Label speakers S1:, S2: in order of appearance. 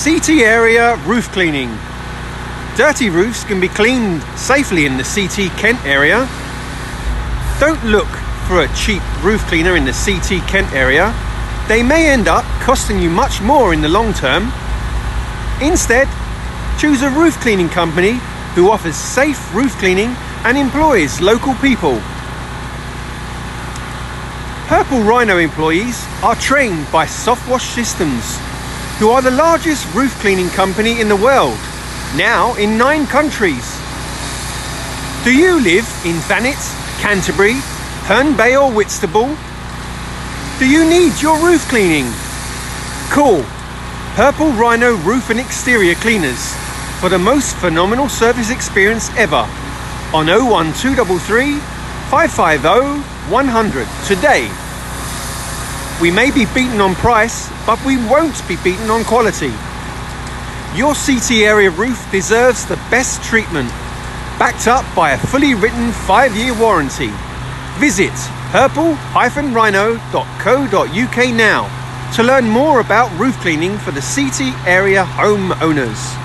S1: CT area roof cleaning. Dirty roofs can be cleaned safely in the CT Kent area. Don't look for a cheap roof cleaner in the CT Kent area. They may end up costing you much more in the long term. Instead, choose a roof cleaning company who offers safe roof cleaning and employs local people. Purple Rhino employees are trained by Softwash Systems, who are the largest roof cleaning company in the world, now in 9 countries. Do you live in Thanet, Canterbury, Herne Bay or Whitstable? Do you need your roof cleaning? Call Purple Rhino Roof and Exterior Cleaners for the most phenomenal service experience ever on 01233 550 100 today. We may be beaten on price, but we won't be beaten on quality. Your CT area roof deserves the best treatment, backed up by a fully written 5-year warranty. Visit purple-rhino.co.uk now to learn more about roof cleaning for the CT area homeowners.